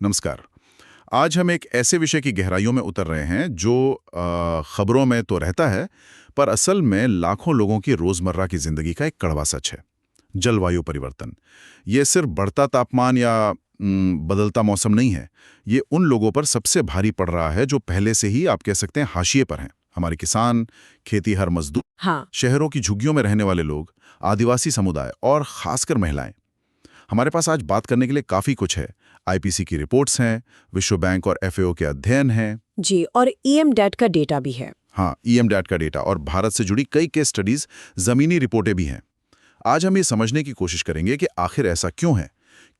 नमस्कार। आज हम एक ऐसे विषय की गहराइयों में उतर रहे हैं जो खबरों में तो रहता है, पर असल में लाखों लोगों की रोजमर्रा की जिंदगी का एक कड़वा सच है। जलवायु परिवर्तन। ये सिर्फ बढ़ता तापमान या बदलता मौसम नहीं है। ये उन लोगों पर सबसे भारी पड़ रहा है जो पहले से ही आप कह सकते हैं हाशिए पर हैं। हमारे किसान, खेतीहर मजदूर, हाँ। शहरों की झुग्गियों में रहने वाले लोग, आदिवासी समुदाय और खासकर महिलाएं। हमारे पास आज बात करने के लिए काफी कुछ है। आईपीसी की रिपोर्ट्स हैं, विश्व बैंक और एफएओ के अध्ययन हैं। जी, और ईएमडैट का डेटा भी है। हाँ, ईएमडैट का डेटा और भारत से जुड़ी कई केस स्टडीज, जमीनी रिपोर्टें भी हैं। आज हम ये समझने की कोशिश करेंगे कि आखिर ऐसा क्यों है।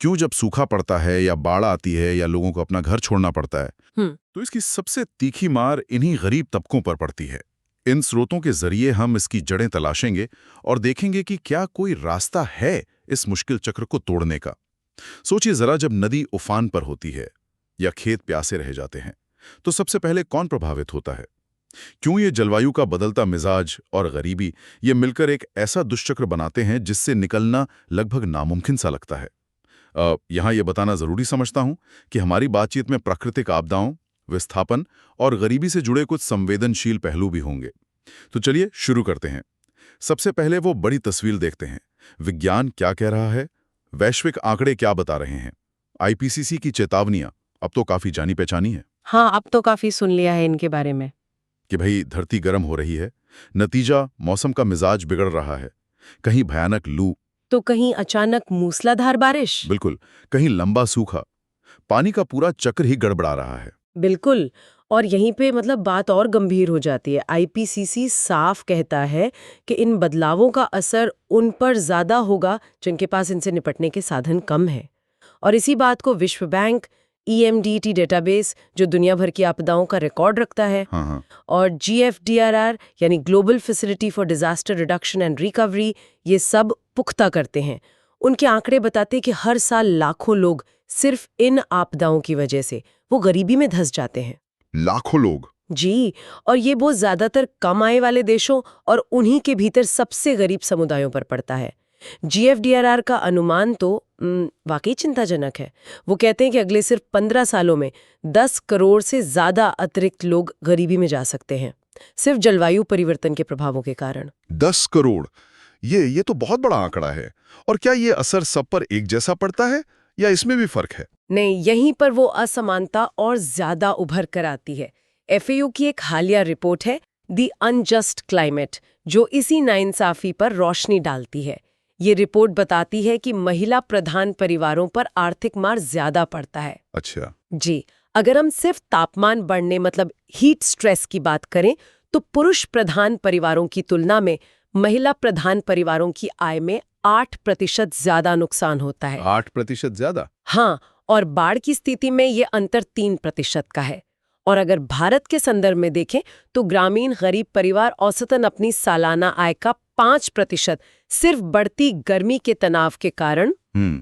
क्यों जब सूखा पड़ता है या बाढ़ आती है या लोगों को अपना घर छोड़ना पड़ता है, तो इसकी सबसे तीखी मार इन्हीं गरीब तबकों पर पड़ती है। इन स्रोतों के जरिए हम इसकी जड़ें तलाशेंगे और देखेंगे कि क्या कोई रास्ता है इस मुश्किल चक्र को तोड़ने का। सोचिए जरा, जब नदी उफान पर होती है या खेत प्यासे रह जाते हैं, तो सबसे पहले कौन प्रभावित होता है? क्यों ये जलवायु का बदलता मिजाज और गरीबी ये मिलकर एक ऐसा दुष्चक्र बनाते हैं जिससे निकलना लगभग नामुमकिन सा लगता है। यहाँ ये बताना जरूरी समझता हूं कि हमारी बातचीत में प्राकृतिक आपदाओं, विस्थापन और गरीबी से जुड़े कुछ संवेदनशील पहलू भी होंगे। तो चलिए शुरू करते हैं। सबसे पहले वो बड़ी तस्वीर देखते हैं। विज्ञान क्या कह रहा है? वैश्विक आंकड़े क्या बता रहे हैं? आईपीसीसी की चेतावनियां अब तो काफी जानी पहचानी है हाँ, अब तो काफी सुन लिया है इनके बारे में। कि भाई धरती गर्म हो रही है। नतीजा, मौसम का मिजाज बिगड़ रहा है। कहीं भयानक लू, तो कहीं अचानक मूसलाधार बारिश। बिल्कुल, कहीं लंबा सूखा। पानी का पूरा चक्र ही गड़बड़ा रहा है। बिल्कुल। और यहीं पे बात और गंभीर हो जाती है। आईपीसीसी साफ कहता है कि इन बदलावों का असर उन पर ज्यादा होगा जिनके पास इनसे निपटने के साधन कम है। और इसी बात को विश्व बैंक, ईएमडीटी डेटाबेस जो दुनिया भर की आपदाओं का रिकॉर्ड रखता है, हाँ। और जीएफडीआरआर यानी global facility for disaster reduction and recovery, ये सब पुख्ता करते हैं। उनके आंकड़े बताते हैं कि हर साल लाखों लोग सिर्फ इन आपदाओं की वजह से वो गरीबी में धंस जाते हैं। लाखों लोग। जी, और ये बोझ ज्यादातर कम आय वाले देशों और उन्हीं के भीतर सबसे गरीब समुदायों पर पड़ता है। जीएफडीआरआर का अनुमान तो वाकई चिंताजनक है। वो कहते हैं कि अगले सिर्फ 15 सालों में 10 करोड़ से ज्यादा अतिरिक्त लोग गरीबी में जा सकते हैं, सिर्फ जलवायु परिवर्तन के प्रभावों के कारण। 10 करोड़, ये तो बहुत बड़ा आंकड़ा है। और क्या ये असर सब पर एक जैसा पड़ता है या इसमें भी फर्क है? नहीं, यहीं पर वो असमानता और ज्यादा उभर कर आती है। एफएओ की एक हालिया रिपोर्ट है, द अनजस्ट क्लाइमेट, जो इसी नाइंसाफी पर रोशनी डालती है। ये रिपोर्ट बताती है कि महिला प्रधान परिवारों पर आर्थिक मार ज्यादा पड़ता है। अच्छा। जी, अगर हम सिर्फ तापमान बढ़ने हीट स्ट्रेस की बात करें, तो पुरुष प्रधान परिवारों की तुलना में महिला प्रधान परिवारों की आय में 8% ज्यादा नुकसान होता है। 8% ज्यादा? हाँ, और बाढ़ की स्थिति में ये अंतर 3% का है। और अगर भारत के संदर्भ में देखें तो ग्रामीण गरीब परिवार औसतन अपनी सालाना आय का 5% सिर्फ बढ़ती गर्मी के तनाव के कारण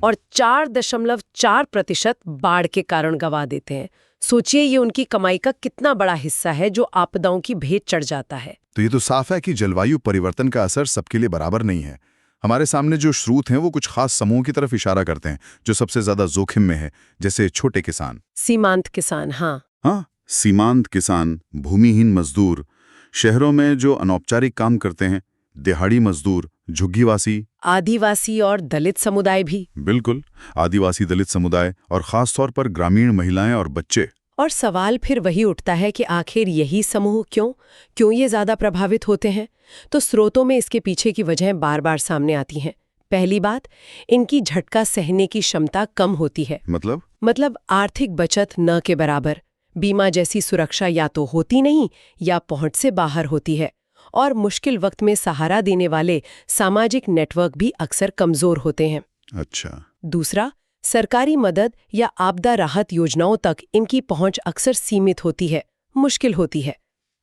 और 4.4% बाढ़ के कारण गंवा देते हैं। सोचिए, ये उनकी कमाई का कितना बड़ा हिस्सा है जो आपदाओं की भेंट चढ़ जाता है। तो ये तो साफ है कि जलवायु परिवर्तन का असर सबके लिए बराबर नहीं है। हमारे सामने जो स्रोत हैं वो कुछ खास समूह की तरफ इशारा करते हैं जो सबसे ज्यादा जोखिम में है, जैसे छोटे किसान, सीमांत किसान। हाँ, सीमांत किसान, भूमिहीन मजदूर, शहरों में जो अनौपचारिक काम करते हैं, दिहाड़ी मजदूर, झुग्गीवासी, आदिवासी और दलित समुदाय भी। बिल्कुल, आदिवासी दलित समुदाय और खास तौर पर ग्रामीण महिलाएं और बच्चे। और सवाल फिर वही उठता है कि आखिर यही समूह क्यों ये ज्यादा प्रभावित होते हैं? तो स्रोतों में इसके पीछे की वजहें बार बार सामने आती हैं। पहली बात, इनकी झटका सहने की क्षमता कम होती है। मतलब आर्थिक बचत न के बराबर, बीमा जैसी सुरक्षा या तो होती नहीं या पहुंच से बाहर होती है, और मुश्किल वक्त में सहारा देने वाले सामाजिक नेटवर्क भी अक्सर कमजोर होते हैं। अच्छा। दूसरा, सरकारी मदद या आपदा राहत योजनाओं तक इनकी पहुंच अक्सर सीमित होती है, मुश्किल होती है।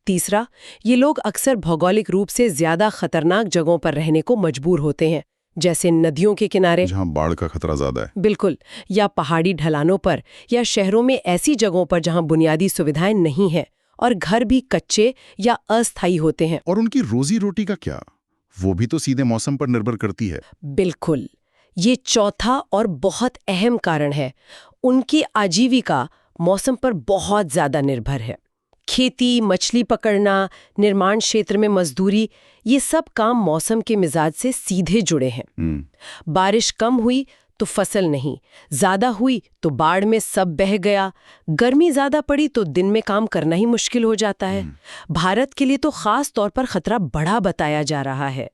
तीसरा, ये लोग अक्सर भौगोलिक रूप से ज्यादा खतरनाक जगहों पर रहने को मजबूर होते हैं, जैसे नदियों के किनारे जहां बाढ़ का खतरा ज्यादा है। बिल्कुल, या पहाड़ी ढलानों पर, या शहरों में ऐसी जगहों पर जहां बुनियादी सुविधाएं नहीं हैं और घर भी कच्चे या अस्थायी होते हैं। और उनकी रोजी रोटी का क्या? वो भी तो सीधे मौसम पर निर्भर करती है। बिल्कुल, ये चौथा और बहुत अहम कारण है। उनकी आजीविका मौसम पर बहुत ज्यादा निर्भर है। खेती, मछली पकड़ना, निर्माण क्षेत्र में मजदूरी, ये सब काम मौसम के मिजाज से सीधे जुड़े हैं। बारिश कम हुई तो फसल नहीं, ज्यादा हुई तो बाढ़ में सब बह गया, गर्मी ज्यादा पड़ी तो दिन में काम करना ही मुश्किल हो जाता है। भारत के लिए तो खास तौर पर खतरा बड़ा बताया जा रहा है।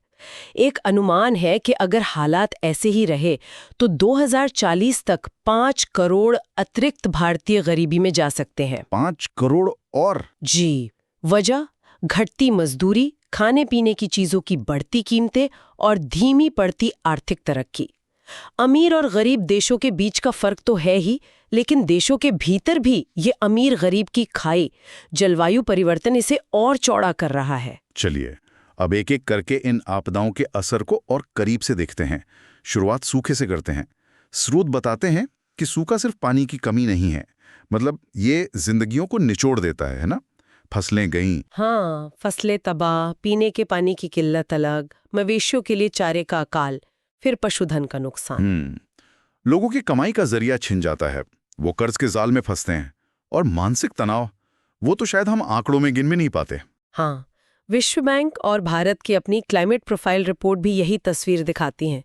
एक अनुमान है कि अगर हालात ऐसे ही रहे तो 2040 तक 5 करोड़ अतिरिक्त भारतीय गरीबी में जा सकते हैं। 5 करोड़ और? जी, वजह घटती मजदूरी, खाने पीने की चीजों की बढ़ती कीमतें और धीमी पड़ती आर्थिक तरक्की। अमीर और गरीब देशों के बीच का फर्क तो है ही, लेकिन देशों के भीतर भी ये अमीर गरीब की खाई, जलवायु परिवर्तन इसे और चौड़ा कर रहा है। चलिए अब एक एक करके इन आपदाओं के असर को और करीब से देखते हैं। शुरुआत सूखे से करते हैं। स्रोत बताते हैं कि सूखा सिर्फ पानी की कमी नहीं है, मतलब ये जिंदगियों को निचोड़ देता है ना? फसलें गईं। हाँ, फसलें तबाह, पीने के पानी की किल्लत अलग, मवेशियों के लिए चारे का अकाल, फिर पशुधन का नुकसान। लोगों की कमाई का जरिया छिन जाता है, वो कर्ज के जाल में फंसते हैं। और मानसिक तनाव, वो तो शायद हम आंकड़ों में गिन भी नहीं पाते। हाँ, विश्व बैंक और भारत की अपनी क्लाइमेट प्रोफाइल रिपोर्ट भी यही तस्वीर दिखाती हैं।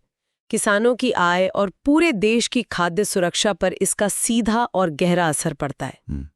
किसानों की आय और पूरे देश की खाद्य सुरक्षा पर इसका सीधा और गहरा असर पड़ता है।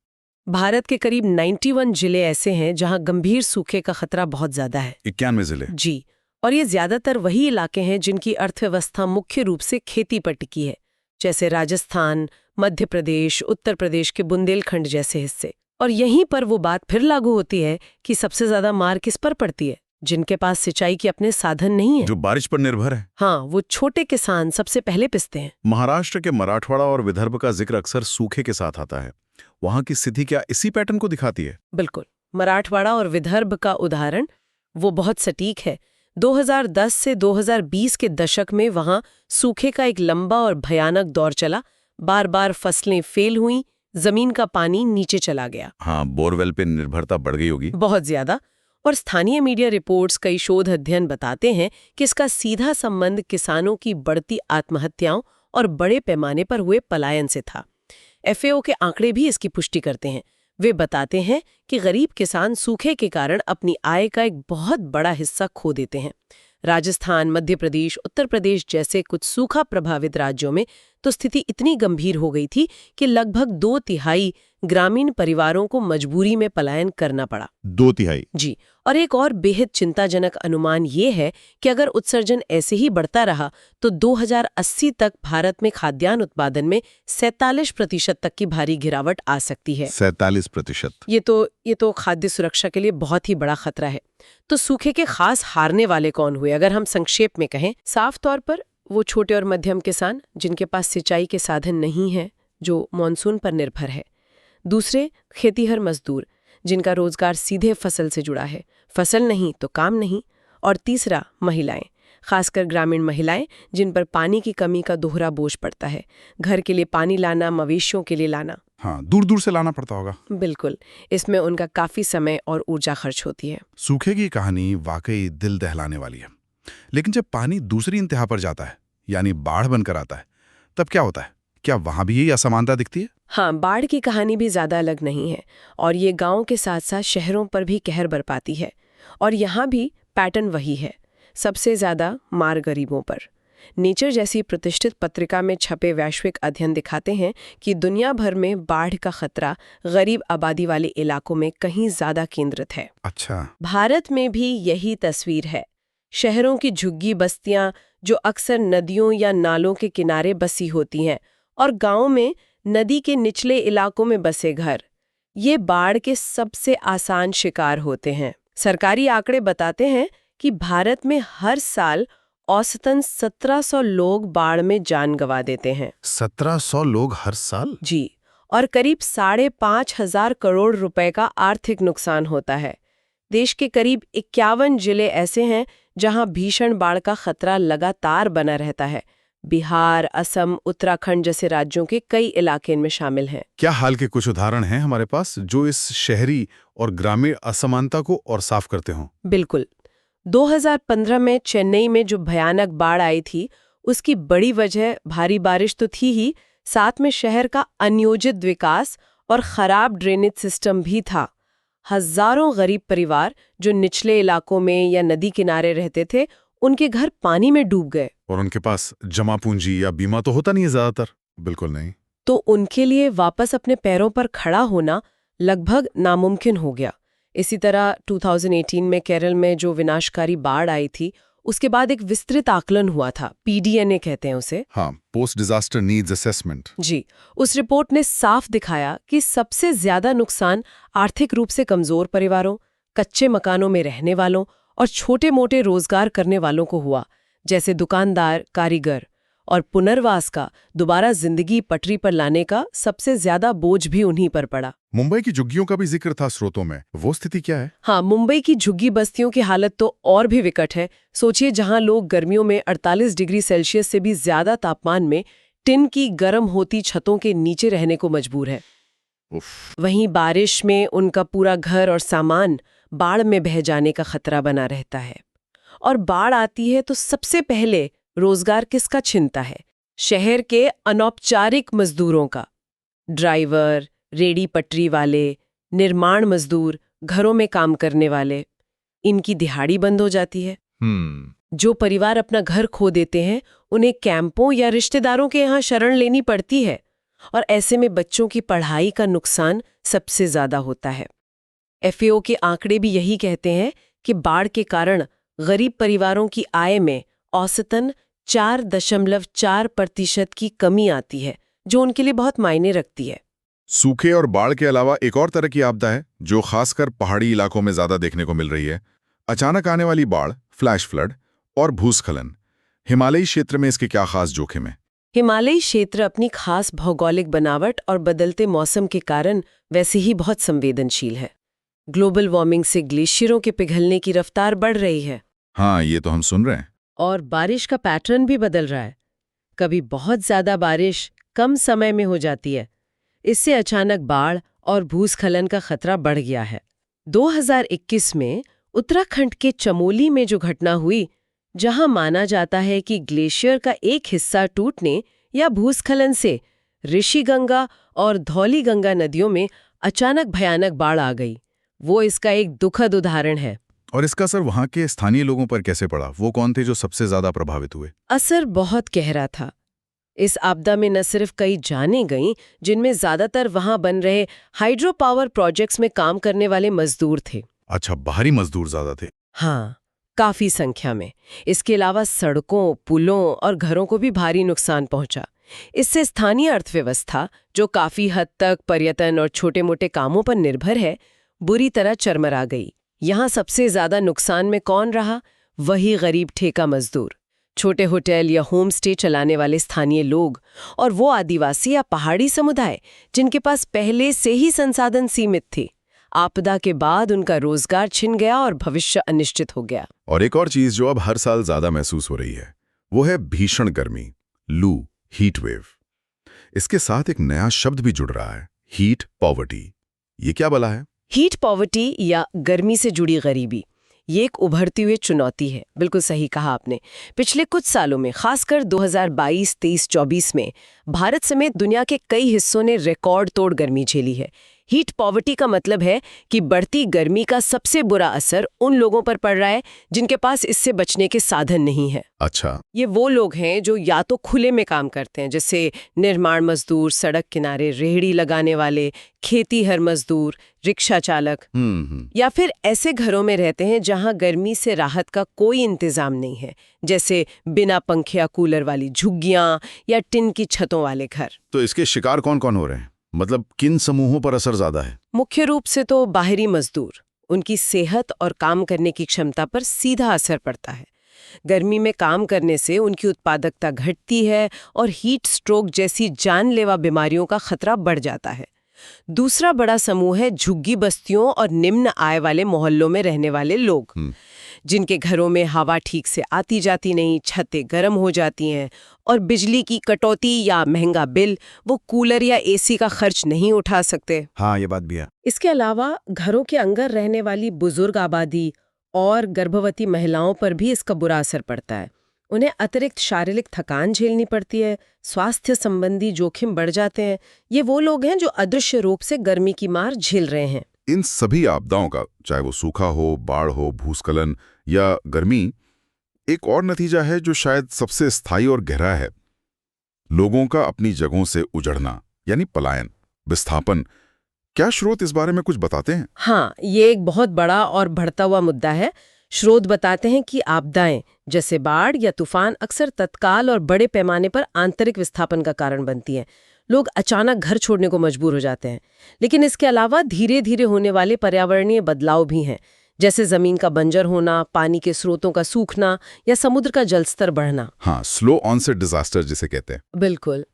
भारत के करीब 91 जिले ऐसे हैं जहां गंभीर सूखे का खतरा बहुत ज्यादा है। 91 जिले? जी, और ये ज्यादातर वही इलाके हैं जिनकी अर्थव्यवस्था मुख्य रूप से खेती पर टिकी है, जैसे राजस्थान, मध्य प्रदेश, उत्तर प्रदेश के बुंदेलखंड जैसे हिस्से। और यहीं पर वो बात फिर लागू होती है कि सबसे ज्यादा मार किस पर पड़ती है? जिनके पास सिंचाई के अपने साधन नहीं है, जो बारिश पर निर्भर है। हाँ, वो छोटे किसान सबसे पहले पिसते हैं। महाराष्ट्र के मराठवाड़ा और विदर्भ का जिक्र अक्सर सूखे के साथ आता है। वहां की स्थिति क्या इसी पैटर्न को दिखाती है? बिल्कुल, मराठवाड़ा और विदर्भ का उदाहरण वो बहुत सटीक है। 2010 से 2020 के दशक में वहां सूखे का एक लंबा और भयानक दौर चला। बार बार फसलें फेल हुई, जमीन का पानी नीचे चला गया। हाँ, बोरवेल पे निर्भरता बढ़ गई होगी। बहुत ज्यादा। और स्थानीय मीडिया रिपोर्ट्स, कई शोध अध्ययन बताते हैं कि इसका सीधा संबंध किसानों की बढ़ती आत्महत्याओं और बड़े पैमाने पर हुए पलायन से था। FAO के आंकड़े भी इसकी पुष्टि करते हैं। वे बताते हैं कि गरीब किसान सूखे के कारण अपनी आय का एक बहुत बड़ा हिस्सा खो देते हैं। राजस्थान, मध्य प्रदेश, उत्तर प्रदेश जैसे कुछ सूखा प्रभावित राज्यों में तो स्थिति इतनी गंभीर हो गई थी कि लगभग 2/3 ग्रामीण परिवारों को मजबूरी में पलायन करना पड़ा। 2/3? जी, और एक और बेहद चिंताजनक अनुमान ये है कि अगर उत्सर्जन ऐसे ही बढ़ता रहा तो 2080 तक भारत में खाद्यान्न उत्पादन में 47% तक की भारी गिरावट आ सकती है। 47%? ये तो खाद्य सुरक्षा के लिए बहुत ही बड़ा खतरा है। तो सूखे के खास हारने वाले कौन हुए? अगर हम संक्षेप में कहें, साफ तौर पर वो छोटे और मध्यम किसान जिनके पास सिंचाई के साधन नहीं है, जो मानसून पर निर्भर है। दूसरे, खेतीहर मजदूर जिनका रोजगार सीधे फसल से जुड़ा है, फसल नहीं तो काम नहीं। और तीसरा, महिलाएं, खासकर ग्रामीण महिलाएं जिन पर पानी की कमी का दोहरा बोझ पड़ता है। घर के लिए पानी लाना, मवेशियों के लिए लाना। हाँ, दूर दूर से लाना पड़ता होगा। बिल्कुल, इसमें उनका काफी समय और ऊर्जा खर्च होती है। सूखे की कहानी वाकई दिल दहलाने वाली है। लेकिन जब पानी दूसरी इंतहा पर जाता है, यानी बाढ़ बनकर आता है, तब क्या होता है? क्या वहां भी यही असमानता दिखती है? हाँ, बाढ़ की कहानी भी ज्यादा अलग नहीं है और ये गांव के साथ साथ शहरों पर भी कहर बरपाती है। और यहाँ भी पैटर्न वही है, सबसे ज्यादा मार गरीबों पर। नेचर जैसी प्रतिष्ठित पत्रिका में छपे वैश्विक अध्ययन दिखाते हैं कि दुनिया भर में बाढ़ का खतरा गरीब आबादी वाले इलाकों में कहीं ज्यादा केंद्रित है। अच्छा। भारत में भी यही तस्वीर है। शहरों की झुग्गी बस्तियां जो अक्सर नदियों या नालों के किनारे बसी होती हैं, और गांव में नदी के निचले इलाकों में बसे घर, ये बाढ़ के सबसे आसान शिकार होते हैं। सरकारी आंकड़े बताते हैं कि भारत में हर साल औसतन 1700 लोग बाढ़ में जान गंवा देते हैं। 1700 लोग हर साल? जी, और करीब 5,500 करोड़ रुपए का आर्थिक नुकसान होता है। देश के करीब 51 जिले ऐसे हैं जहां भीषण बाढ़ का खतरा लगातार बना रहता है। बिहार, असम, उत्तराखंड जैसे राज्यों के कई इलाके इनमें शामिल हैं। क्या हाल के कुछ उदाहरण हैं हमारे पास जो इस शहरी और ग्रामीण असमानता को और साफ करते हों? बिल्कुल। 2015 में चेन्नई में जो भयानक बाढ़ आई थी, उसकी बड़ी वजह भारी बारिश तो थी ही, साथ में शहर का अनियोजित विकास और खराब ड्रेनेज सिस्टम भी था। हजारों गरीब परिवार जो निचले इलाकों में या नदी किनारे रहते थे, उनके घर पानी में डूब गए। और उनके पास जमा पूंजी या बीमा तो होता नहीं है ज्यादातर। बिल्कुल नहीं। तो उनके लिए वापस अपने पैरों पर खड़ा होना लगभग नामुमकिन हो गया। इसी तरह 2018 में केरल में जो विनाशकारी बाढ़ आई थी, उसके बाद एक विस्तृत आकलन हुआ था, PDNA कहते हैं उसे। हाँ, पोस्ट डिजास्टर नीड्स असेसमेंट। जी, उस रिपोर्ट ने साफ दिखाया कि सबसे ज्यादा नुकसान आर्थिक रूप से कमजोर परिवारों, कच्चे मकानों में रहने वालों और छोटे-मोटे रोजगार करने वालों को हुआ, जैसे दुकानदार, कारीगर। और पुनर्वास का, दोबारा जिंदगी पटरी पर लाने का सबसे ज्यादा बोझ भी उन्हीं पर पड़ा। मुंबई की झुग्गियों का भी जिक्र था स्रोतों में, वो स्थिति क्या है? हाँ, मुंबई की झुग्गी बस्तियों की हालत तो और भी विकट है। सोचिए, जहां लोग गर्मियों में 48 डिग्री सेल्सियस से भी ज्यादा तापमान में टिन की गर्म होती छतों के नीचे रहने को मजबूर है। वहीं बारिश में उनका पूरा घर और सामान बाढ़ में बह जाने का खतरा बना रहता है। और बाढ़ आती है तो सबसे पहले रोजगार किसका छिनता है? शहर के अनौपचारिक मजदूरों का। ड्राइवर, रेडी पटरी वाले, निर्माण मजदूर, घरों में काम करने वाले, इनकी दिहाड़ी बंद हो जाती है। जो परिवार अपना घर खो देते हैं, उन्हें कैंपों या रिश्तेदारों के यहाँ शरण लेनी पड़ती है। और ऐसे में बच्चों की पढ़ाई का नुकसान सबसे ज्यादा होता है। FAO के आंकड़े भी यही कहते हैं कि बाढ़ के कारण गरीब परिवारों की आय में औसतन 4.4% की कमी आती है, जो उनके लिए बहुत मायने रखती है। सूखे और बाढ़ के अलावा एक और तरह की आपदा है जो खासकर पहाड़ी इलाकों में ज्यादा देखने को मिल रही है। अचानक आने वाली बाढ़, फ्लैश फ्लड और भूस्खलन। हिमालयी क्षेत्र में इसके क्या खास जोखिम है? हिमालयी क्षेत्र अपनी खास भौगोलिक बनावट और बदलते मौसम के कारण वैसे ही बहुत संवेदनशील है। ग्लोबल वार्मिंग से ग्लेशियरों के पिघलने की रफ्तार बढ़ रही है। हाँ, ये तो हम सुन रहे हैं। और बारिश का पैटर्न भी बदल रहा है। कभी बहुत ज्यादा बारिश कम समय में हो जाती है। इससे अचानक बाढ़ और भूस्खलन का खतरा बढ़ गया है। 2021 में उत्तराखंड के चमोली में जो घटना हुई, जहां माना जाता है कि ग्लेशियर का एक हिस्सा टूटने या भूस्खलन से ऋषिगंगा और धौलीगंगा नदियों में अचानक भयानक बाढ़ आ गई, वो इसका एक दुखद उदाहरण है। और इसका असर वहां के स्थानीय लोगों पर कैसे पड़ा? वो कौन थे जो सबसे ज्यादा प्रभावित हुए? असर बहुत गहरा था। इस आपदा में न सिर्फ कई जानें गईं, जिनमें ज्यादातर वहां बन रहे हाइड्रो पावर प्रोजेक्ट्स में काम करने वाले मजदूर थे। अच्छा, बाहरी मजदूर ज्यादा थे। हाँ, काफी संख्या में। इसके अलावा सड़कों, पुलों और घरों को भी भारी नुकसान पहुंचा। इससे स्थानीय अर्थव्यवस्था, जो काफी हद तक पर्यटन और छोटे-मोटे कामों पर निर्भर है, बुरी तरह चरमरा गई। यहाँ सबसे ज्यादा नुकसान में कौन रहा? वही गरीब ठेका मजदूर, छोटे होटल या होम स्टे चलाने वाले स्थानीय लोग, और वो आदिवासी या पहाड़ी समुदाय जिनके पास पहले से ही संसाधन सीमित थे। आपदा के बाद उनका रोजगार छिन गया और भविष्य अनिश्चित हो गया। और एक और चीज जो अब हर साल ज्यादा महसूस हो रही है, वो है भीषण गर्मी, लू, हीट वेव। इसके साथ एक नया शब्द भी जुड़ रहा है, हीट पॉवर्टी। ये क्या भला है? हीट पॉवर्टी या गर्मी से जुड़ी गरीबी, ये एक उभरती हुई चुनौती है। बिल्कुल सही कहा आपने। पिछले कुछ सालों में, खासकर 2022, 23, 24 में भारत समेत दुनिया के कई हिस्सों ने रिकॉर्ड तोड़ गर्मी झेली है। हीट पॉवर्टी का मतलब है कि बढ़ती गर्मी का सबसे बुरा असर उन लोगों पर पड़ रहा है जिनके पास इससे बचने के साधन नहीं है। अच्छा, ये वो लोग हैं जो या तो खुले में काम करते हैं, जैसे निर्माण मजदूर, सड़क किनारे रेहड़ी लगाने वाले, खेतीहर मजदूर, रिक्शा चालक, या फिर ऐसे घरों में रहते हैं जहां गर्मी से राहत का कोई इंतजाम नहीं है, जैसे बिना पंखे या कूलर वाली झुग्गियां या टिन की छतों वाले घर। तो इसके शिकार कौन कौन हो रहे हैं? मतलब किन समूहों पर असर ज्यादा है? मुख्य रूप से तो बाहरी मजदूर, उनकी सेहत और काम करने की क्षमता पर सीधा असर पड़ता है। गर्मी में काम करने से उनकी उत्पादकता घटती है और हीट स्ट्रोक जैसी जानलेवा बीमारियों का खतरा बढ़ जाता है। दूसरा बड़ा समूह है झुग्गी बस्तियों और निम्न आय वाले मोहल्लों में रहने वाले लोग, जिनके घरों में हवा ठीक से आती जाती नहीं, छतें गर्म हो जाती हैं और बिजली की कटौती या महंगा बिल वो कूलर या एसी का खर्च नहीं उठा सकते। हाँ, ये बात भी है। इसके अलावा घरों के अंदर रहने वाली बुजुर्ग आबादी और गर्भवती महिलाओं पर भी इसका बुरा असर पड़ता है। उन्हें अतिरिक्त शारीरिक थकान झेलनी पड़ती है, स्वास्थ्य संबंधी जोखिम बढ़ जाते हैं। ये वो लोग हैं जो अदृश्य रूप से गर्मी की मार झेल रहे हैं। इन सभी आपदाओं का, चाहे वो सूखा हो, बाढ़ हो, भूस्खलन या गर्मी, एक और नतीजा है जो शायद सबसे स्थायी और गहरा है। लोगों का अपनी जगहों से उजड़ना, यानी पलायन, विस्थापन। क्या स्रोत इस बारे में कुछ बताते हैं? हाँ, ये एक बहुत बड़ा और बढ़ता हुआ मुद्दा है। स्रोत बताते हैं कि आपदाएं जैसे बाढ़ या तूफान अक्सर तत्काल और बड़े पैमाने पर आंतरिक विस्थापन का कारण बनती हैं। लोग अचानक घर छोड़ने को मजबूर हो जाते हैं। लेकिन इसके अलावा धीरे धीरे होने वाले पर्यावरणीय बदलाव भी हैं, जैसे जमीन का बंजर होना, पानी के स्रोतों का सूखना या समुद्र का जलस्तर बढ़ना। हाँ, स्लो ऑनसेट डिजास्टर जिसे कहते हैं। बिल्कुल।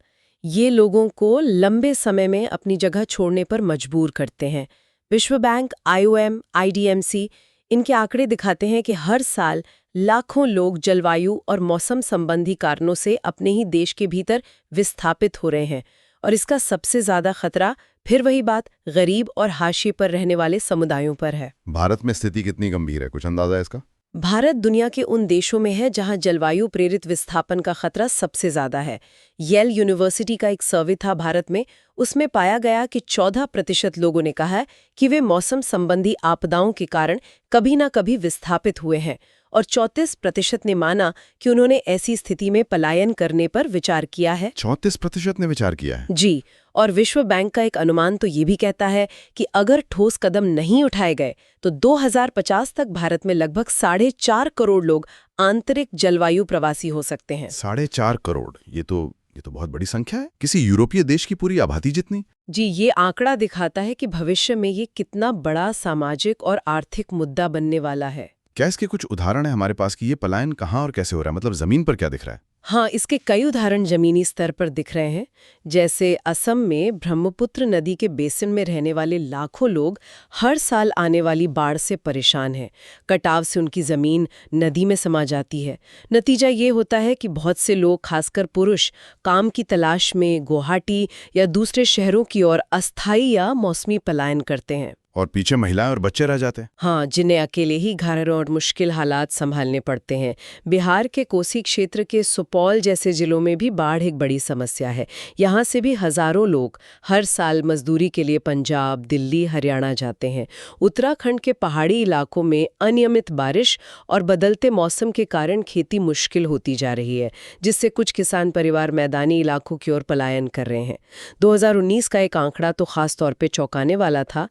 ये लोगों को लंबे समय में अपनी जगह छोड़ने पर मजबूर करते हैं। विश्व बैंक, IOM, IDMC इनके आंकड़े दिखाते हैं कि हर साल लाखों लोग जलवायु और मौसम संबंधी कारणों से अपने ही देश के भीतर विस्थापित हो रहे हैं। और इसका सबसे ज्यादा खतरा फिर वही बात गरीब और हाशिए पर रहने वाले समुदायों पर है। भारत में स्थिति कितनी गंभीर है, कुछ अंदाजा है इसका? भारत दुनिया के उन देशों में है जहां जलवायु प्रेरित विस्थापन का खतरा सबसे ज्यादा है। येल यूनिवर्सिटी का एक सर्वे था भारत में, उसमें पाया गया कि 14% लोगों ने कहा है कि वे मौसम संबंधी आपदाओं के कारण कभी ना कभी विस्थापित हुए हैं, और 34% ने माना कि उन्होंने ऐसी स्थिति में पलायन करने पर विचार किया है। 34% ने विचार किया है? जी। और विश्व बैंक का एक अनुमान तो ये भी कहता है कि अगर ठोस कदम नहीं उठाए गए तो 2050 तक भारत में लगभग 4.5 करोड़ लोग आंतरिक जलवायु प्रवासी हो सकते हैं। 4.5 करोड़, ये तो बहुत बड़ी संख्या है, किसी यूरोपीय देश की पूरी आबादी जितनी। जी, ये आंकड़ा दिखाता है कि भविष्य में ये कितना बड़ा सामाजिक और आर्थिक मुद्दा बनने वाला है। क्या इसके कुछ उदाहरण है हमारे पास कि ये पलायन कहाँ और कैसे हो रहा है, मतलब जमीन पर क्या दिख रहा है? हाँ, इसके कई उदाहरण जमीनी स्तर पर दिख रहे हैं। जैसे असम में ब्रह्मपुत्र नदी के बेसिन में रहने वाले लाखों लोग हर साल आने वाली बाढ़ से परेशान हैं। कटाव से उनकी जमीन नदी में समा जाती है। नतीजा ये होता है कि बहुत से लोग, खासकर पुरुष, काम की तलाश में गुवाहाटी या दूसरे शहरों की ओर अस्थायी या मौसमी पलायन करते हैं। और पीछे महिलाएं और बच्चे रह जाते हैं। हाँ, जिन्हें अकेले ही घर और मुश्किल हालात संभालने पड़ते हैं। बिहार के कोसी क्षेत्र के सुपौल जैसे जिलों में भी बाढ़ एक बड़ी समस्या है। यहाँ से भी हजारों लोग हर साल मजदूरी के लिए पंजाब, दिल्ली, हरियाणा जाते हैं। उत्तराखंड के पहाड़ी इलाकों में अनियमित बारिश और बदलते मौसम के कारण खेती मुश्किल होती जा रही है, जिससे कुछ किसान परिवार मैदानी इलाकों की ओर पलायन कर रहे हैं। 2019 का एक आंकड़ा तो खास तौर पे चौंकाने वाला था।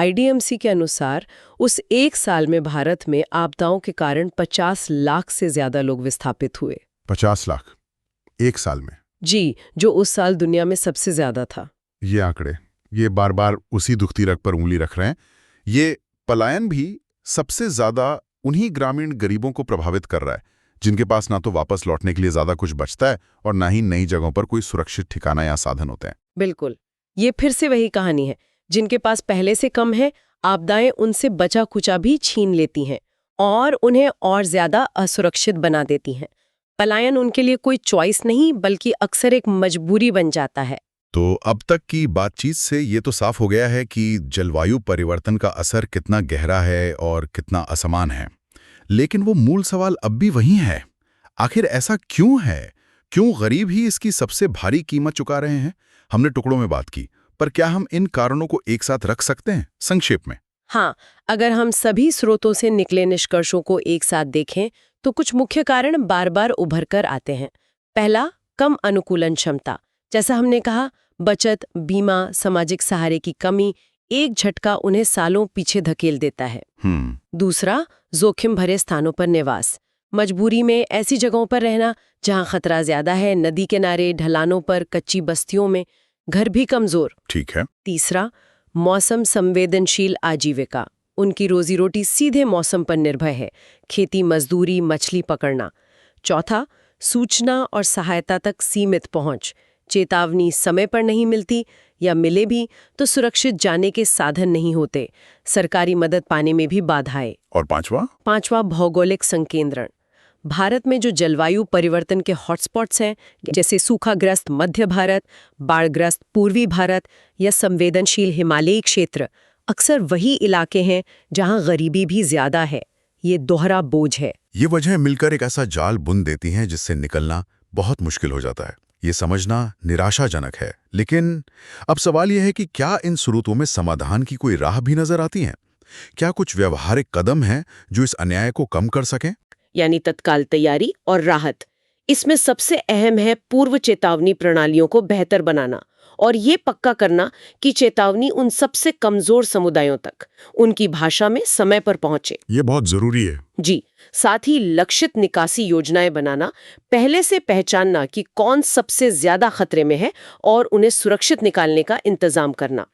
IDMC के अनुसार उस एक साल में भारत में आपदाओं के कारण 50 लाख से ज्यादा लोग विस्थापित हुए। 50 लाख एक साल में? जी, जो उस साल दुनिया में सबसे ज्यादा था। ये आंकड़े, ये बार बार उसी दुखती रग पर उंगली रख रहे हैं। ये पलायन भी सबसे ज्यादा उन्हीं ग्रामीण गरीबों को प्रभावित कर रहा है, जिनके पास ना तो वापस लौटने के लिए ज्यादा कुछ बचता है और ना ही नई जगहों पर कोई सुरक्षित ठिकाना या साधन होते हैं। बिल्कुल, ये फिर से वही कहानी है। जिनके पास पहले से कम है, आपदाएं उनसे बचा कुचा भी छीन लेती हैं और उन्हें और ज्यादा असुरक्षित बना देती हैं। पलायन उनके लिए कोई चॉइस नहीं, बल्कि अक्सर एक मजबूरी बन जाता है। तो अब तक की बातचीत से ये तो साफ हो गया है कि जलवायु परिवर्तन का असर कितना गहरा है और कितना असमान है। लेकिन वो मूल सवाल अब भी वही है, आखिर ऐसा क्यों है? क्यों गरीब ही इसकी सबसे भारी कीमत चुका रहे हैं? हमने टुकड़ों में बात की, पर क्या हम इन कारणों को एक साथ रख सकते हैं संक्षेप में? हाँ, अगर हम सभी स्रोतों से निकले निष्कर्षों को एक साथ देखें तो कुछ मुख्य कारण बार बार उभर कर आते हैं। पहला, कम अनुकूलन क्षमता। जैसा हमने कहा, बचत, बीमा, सामाजिक सहारे की कमी एक झटका उन्हें सालों पीछे धकेल देता है। दूसरा, जोखिम भरे स्थानों पर निवास। मजबूरी में ऐसी जगहों पर रहना जहां खतरा ज्यादा है, नदी किनारे, ढलानों पर, कच्ची बस्तियों में, घर भी कमजोर। ठीक है। तीसरा, मौसम संवेदनशील आजीविका। उनकी रोजी रोटी सीधे मौसम पर निर्भर है, खेती, मजदूरी, मछली पकड़ना। चौथा, सूचना और सहायता तक सीमित पहुंच। चेतावनी समय पर नहीं मिलती, या मिले भी तो सुरक्षित जाने के साधन नहीं होते। सरकारी मदद पाने में भी बाधाएं। और पांचवा, भौगोलिक संकेंद्रण। भारत में जो जलवायु परिवर्तन के हॉटस्पॉट्स हैं, जैसे सूखाग्रस्त मध्य भारत, बाढ़ग्रस्त पूर्वी भारत या संवेदनशील हिमालयी क्षेत्र, अक्सर वही इलाके हैं जहां गरीबी भी ज्यादा है। ये दोहरा बोझ है। ये वजह मिलकर एक ऐसा जाल बुन देती हैं जिससे निकलना बहुत मुश्किल हो जाता है। ये समझना निराशाजनक है, लेकिन अब सवाल यह है कि क्या इन स्रोतों में समाधान की कोई राह भी नजर आती है? क्या कुछ व्यवहारिक कदम हैं जो इस अन्याय को कम कर सकें? यानी तत्काल तैयारी और राहत। इसमें सबसे अहम है पूर्व चेतावनी प्रणालियों को बेहतर बनाना और ये पक्का करना कि चेतावनी उन सबसे कमजोर समुदायों तक उनकी भाषा में समय पर पहुंचे। ये बहुत जरूरी है। जी, साथ ही लक्षित निकासी योजनाएं बनाना, पहले से पहचानना कि कौन सबसे ज्यादा खतरे में है और उन्हें सुरक्षित निकालने का इंतजाम करना।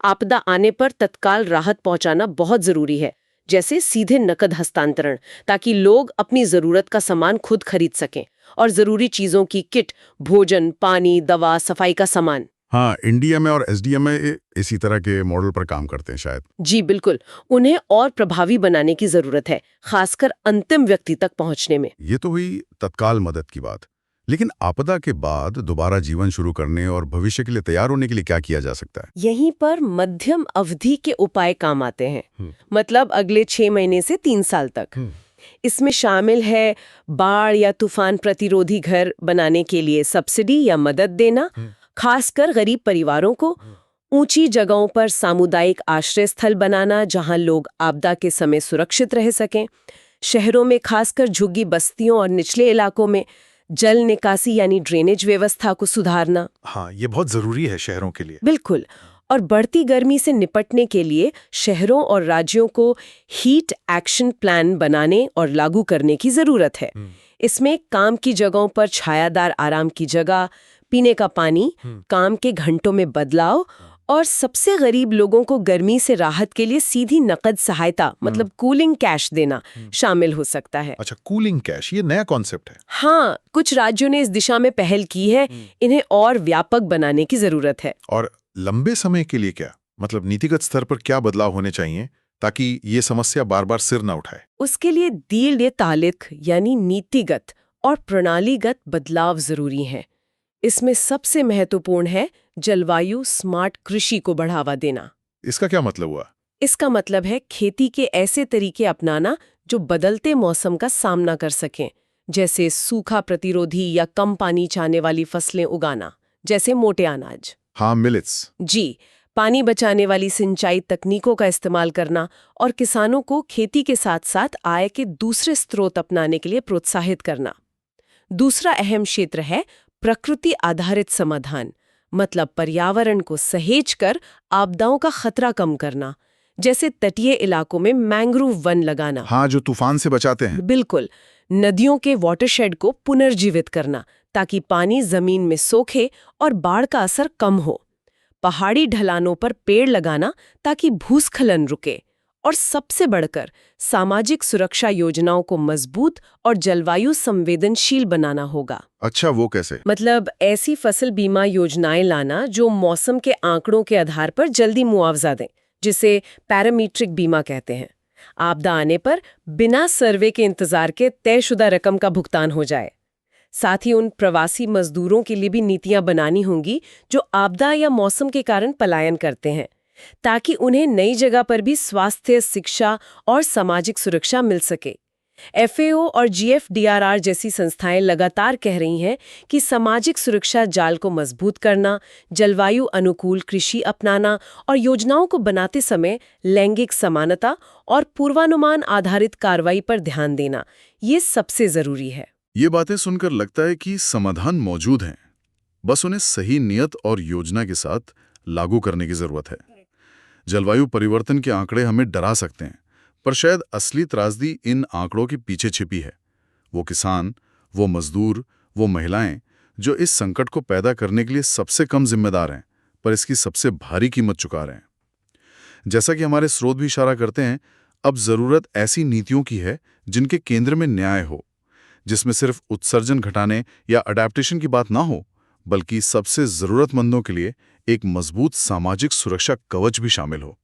आपदा आने पर तत्काल राहत पहुंचाना बहुत जरूरी है, जैसे सीधे नकद हस्तांतरण, ताकि लोग अपनी जरूरत का सामान खुद खरीद सकें और जरूरी चीजों की किट, भोजन, पानी, दवा, सफाई का सामान। हाँ, इंडिया में और एसडीएम में इसी तरह के मॉडल पर काम करते हैं शायद। जी बिल्कुल, उन्हें और प्रभावी बनाने की जरूरत है, खासकर अंतिम व्यक्ति तक पहुंचने में। ये तो हुई तत्काल मदद की बात, लेकिन आपदा के बाद दोबारा जीवन शुरू करने और भविष्य के लिए तैयार होने के लिए क्या किया जा सकता है? यहीं पर मध्यम अवधि के उपाय काम आते हैं, मतलब अगले 6 महीने से 3 साल तक। इसमें शामिल है बाढ़ या तूफान प्रतिरोधी घर बनाने के लिए सब्सिडी या मदद देना, खासकर गरीब परिवारों को, ऊंची जगहों पर सामुदायिक आश्रय स्थल बनाना जहां लोग आपदा के समय सुरक्षित रह सकें, शहरों में खासकर झुग्गी बस्तियों और निचले इलाकों में जल निकासी यानी ड्रेनेज व्यवस्था को सुधारना। हाँ, ये बहुत जरूरी है शहरों के लिए। बिल्कुल, और बढ़ती गर्मी से निपटने के लिए शहरों और राज्यों को हीट एक्शन प्लान बनाने और लागू करने की जरूरत है। इसमें काम की जगहों पर छायादार आराम की जगह, पीने का पानी, काम के घंटों में बदलाव और सबसे गरीब लोगों को गर्मी से राहत के लिए सीधी नकद सहायता, मतलब कूलिंग कैश देना शामिल हो सकता है। अच्छा, कूलिंग कैश, ये नया कॉन्सेप्ट है। हाँ, कुछ राज्यों ने इस दिशा में पहल की है, इन्हें और व्यापक बनाने की जरूरत है। और लंबे समय के लिए क्या, मतलब नीतिगत स्तर पर क्या बदलाव होने चाहिए ताकि ये समस्या बार बार सिर न उठाए? उसके लिए दीर्घकालिक यानी नीतिगत और प्रणालीगत बदलाव जरूरी हैं। इसमें सबसे महत्वपूर्ण है जलवायु स्मार्ट कृषि को बढ़ावा देना। इसका क्या मतलब हुआ? इसका मतलब है खेती के ऐसे तरीके अपनाना जो बदलते मौसम का सामना कर सकें, जैसे सूखा प्रतिरोधी या कम पानी चाहने वाली फसलें उगाना, जैसे मोटे अनाज। हाँ, मिलेट्स। जी, पानी बचाने वाली सिंचाई तकनीकों का इस्तेमाल करना और किसानों को खेती के साथ साथ आय के दूसरे स्रोत अपनाने के लिए प्रोत्साहित करना। दूसरा अहम क्षेत्र है प्रकृति आधारित समाधान, मतलब पर्यावरण को सहेज कर आपदाओं का खतरा कम करना, जैसे तटीय इलाकों में मैंग्रोव वन लगाना। हाँ, जो तूफान से बचाते हैं। बिल्कुल, नदियों के वाटरशेड को पुनर्जीवित करना ताकि पानी जमीन में सोखे और बाढ़ का असर कम हो। पहाड़ी ढलानों पर पेड़ लगाना ताकि भूस्खलन रुके। और सबसे बढ़कर सामाजिक सुरक्षा योजनाओं को मजबूत और जलवायु संवेदनशील बनाना होगा। अच्छा, वो कैसे? मतलब ऐसी फसल बीमा योजनाएं लाना जो मौसम के आंकड़ों के आधार पर जल्दी मुआवजा दें, जिसे पैरामीट्रिक बीमा कहते हैं। आपदा आने पर बिना सर्वे के इंतजार के तयशुदा रकम का भुगतान हो जाए। साथ ही उन प्रवासी मजदूरों के लिए भी नीतियां बनानी होंगी जो आपदा या मौसम के कारण पलायन करते हैं, ताकि उन्हें नई जगह पर भी स्वास्थ्य, शिक्षा और सामाजिक सुरक्षा मिल सके। FAO और GFDRR जैसी संस्थाएं लगातार कह रही हैं कि सामाजिक सुरक्षा जाल को मजबूत करना, जलवायु अनुकूल कृषि अपनाना और योजनाओं को बनाते समय लैंगिक समानता और पूर्वानुमान आधारित कार्रवाई पर ध्यान देना, ये सबसे जरूरी है। ये बातें सुनकर लगता है कि समाधान मौजूद हैं, बस उन्हें सही नियत और योजना के साथ लागू करने की जरूरत है। जलवायु परिवर्तन के आंकड़े हमें डरा सकते हैं, पर शायद असली त्रासदी इन आंकड़ों के पीछे छिपी है। वो किसान, वो मजदूर, वो महिलाएं जो इस संकट को पैदा करने के लिए सबसे कम जिम्मेदार हैं, पर इसकी सबसे भारी कीमत चुका रहे हैं। जैसा कि हमारे स्रोत भी इशारा करते हैं, अब जरूरत ऐसी नीतियों की है जिनके केंद्र में न्याय हो, जिसमें सिर्फ उत्सर्जन घटाने या अडैप्टेशन की बात ना हो, बल्कि सबसे जरूरतमंदों के लिए एक मजबूत सामाजिक सुरक्षा कवच भी शामिल हो।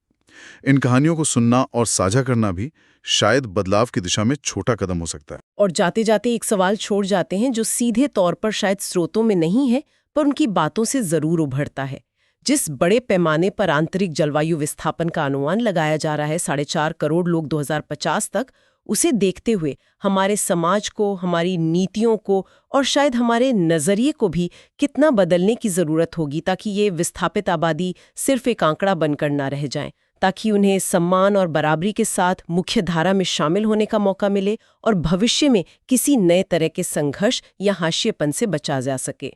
इन कहानियों को सुनना और साझा करना भी शायद बदलाव की दिशा में छोटा कदम हो सकता है। और जाते जाते एक सवाल छोड़ जाते हैं जो सीधे तौर पर शायद स्रोतों में नहीं है, पर उनकी बातों से जरूर उभरता है। जिस बड़े पैमाने पर आंतरिक जलवायु विस्थापन का अनुमान लगाया जा रहा है, 4.5 करोड़ लोग 2050 तक, उसे देखते हुए हमारे समाज को, हमारी नीतियों को और शायद हमारे नज़रिए को भी कितना बदलने की ज़रूरत होगी ताकि ये विस्थापित आबादी सिर्फ एक आंकड़ा बनकर ना रह जाएं, ताकि उन्हें सम्मान और बराबरी के साथ मुख्य धारा में शामिल होने का मौका मिले और भविष्य में किसी नए तरह के संघर्ष या हाशिएपन से बचा जा सके।